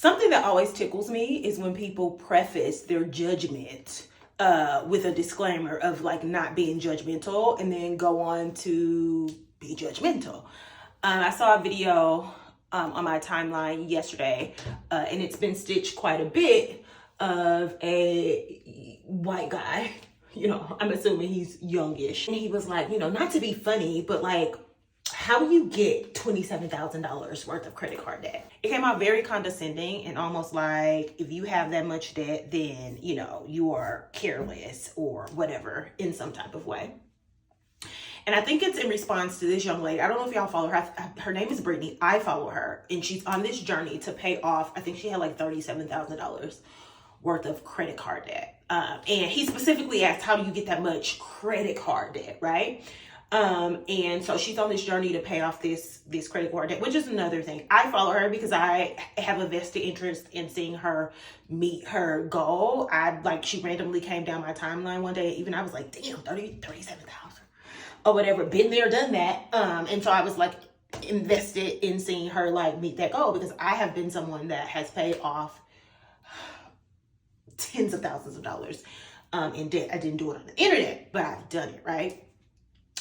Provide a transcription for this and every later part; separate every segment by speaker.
Speaker 1: Something that always tickles me is when people preface their judgment with a disclaimer of like not being judgmental and then go on to be judgmental. I saw a video on my timeline yesterday, and it's been stitched quite a bit, of a white guy. You know, I'm assuming he's youngish. And he was like, you know, not to be funny, but like, how do you get $27,000 worth of credit card debt? It came out very condescending and almost like, if you have that much debt, then, you know, you are careless or whatever in some type of way. And I think it's in response to this young lady. I don't know if y'all follow her. Her name is Brittany. I follow her. And she's on this journey to pay off, I think she had like $37,000 worth of credit card debt. And he specifically asked, how do you get that much credit card debt, right? And so she's on this journey to pay off this credit card debt, which is another thing. I follow her because I have a vested interest in seeing her meet her goal. She randomly came down my timeline one day. Even I was like, damn, 37,000 or whatever. Been there, done that. And so I was like invested in seeing her like meet that goal, because I have been someone that has paid off tens of thousands of dollars in debt. I didn't do it on the internet, but I've done it, right?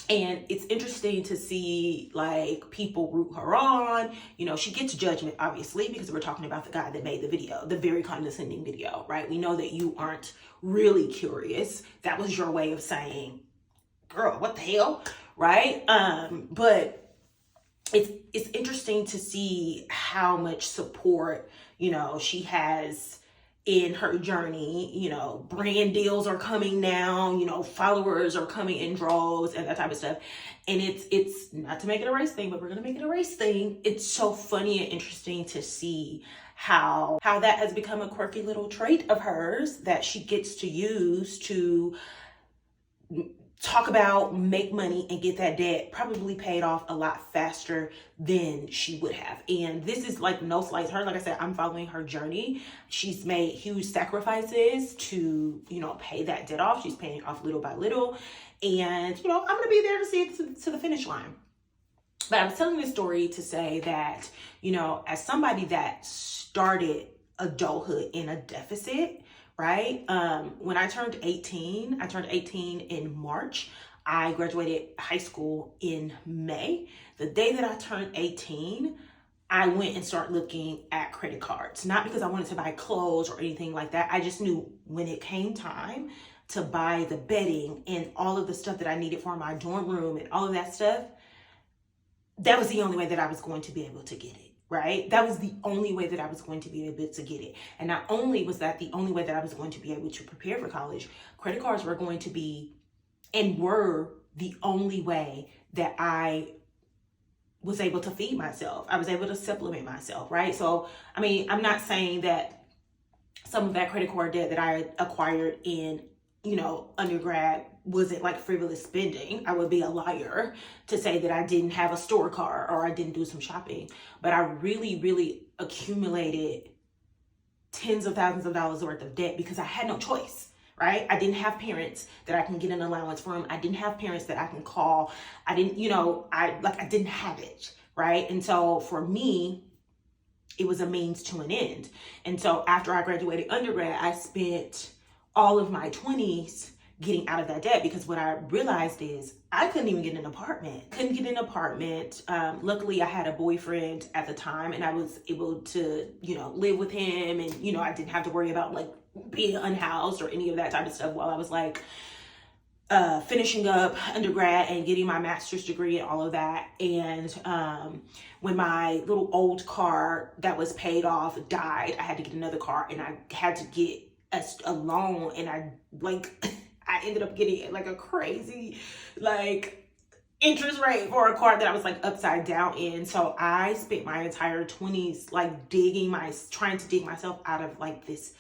Speaker 1: And it's interesting to see like people root her on. You know, she gets judgment, obviously, because we're talking about the guy that made the video, the very condescending video, right? We know that you aren't really curious. That was your way of saying, girl, what the hell, right? But it's interesting to see how much support, you know, she has in her journey. You know, brand deals are coming now, you know, followers are coming in droves and that type of stuff. And it's not to make it a race thing, but we're going to make it a race thing. It's so funny and interesting to see how that has become a quirky little trait of hers that she gets to use to talk about, make money, and get that debt probably paid off a lot faster than she would have. And this is like no slight to her. Like I said, I'm following her journey. She's made huge sacrifices to, you know, pay that debt off. She's paying off little by little. And, you know, I'm going to be there to see it to the finish line. But I was telling this story to say that, you know, as somebody that started adulthood in a deficit, right? When I turned 18 in March. I graduated high school in May. The day that I turned 18, I went and started looking at credit cards, not because I wanted to buy clothes or anything like that. I just knew when it came time to buy the bedding and all of the stuff that I needed for my dorm room and all of that stuff, that was the only way that I was going to be able to get it. Right? That was the only way that I was going to be able to get it. And not only was that the only way that I was going to be able to prepare for college, credit cards were going to be and were the only way that I was able to feed myself. I was able to supplement myself, right? So, I mean, I'm not saying that some of that credit card debt that I acquired in, you know, undergrad wasn't like frivolous spending. I would be a liar to say that I didn't have a store card or I didn't do some shopping. But I really, really accumulated tens of thousands of dollars worth of debt because I had no choice, right? I didn't have parents that I can get an allowance from. I didn't have parents that I can call. I didn't, you know, I didn't have it, right? And so for me, it was a means to an end. And so after I graduated undergrad, I spent all of my 20s getting out of that debt, because what I realized is I couldn't even get an apartment. Luckily, I had a boyfriend at the time and I was able to, you know, live with him, and, you know, I didn't have to worry about like being unhoused or any of that type of stuff while I was like finishing up undergrad and getting my master's degree and all of that. And when my little old car that was paid off died, I had to get another car, and I had to get a loan, and I ended up getting like a crazy like interest rate for a car that I was like upside down in. So I spent my entire 20s like trying to dig myself out of like this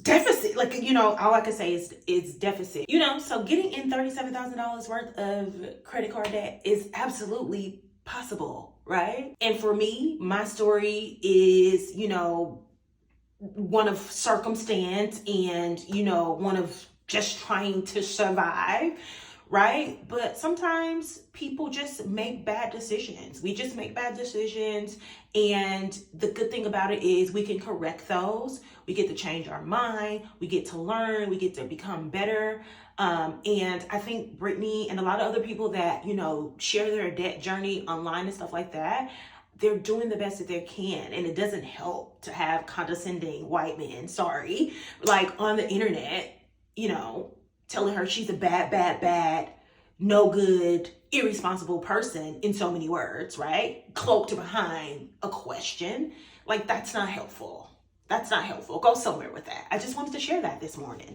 Speaker 1: deficit. Like, you know, all I can say is deficit, you know. So getting in $37,000 worth of credit card debt is absolutely possible, right? And for me, my story is, you know, one of circumstance and, you know, one of just trying to survive, right? But sometimes people just make bad decisions. We just make bad decisions. And the good thing about it is we can correct those. We get to change our mind. We get to learn. We get to become better. And I think Brittany and a lot of other people that, share their debt journey online and stuff like that, they're doing the best that they can. And it doesn't help to have condescending white men, like on the internet, telling her she's a bad, no good, irresponsible person in so many words, right? Cloaked behind a question. Like, that's not helpful. That's not helpful. Go somewhere with that. I just wanted to share that this morning.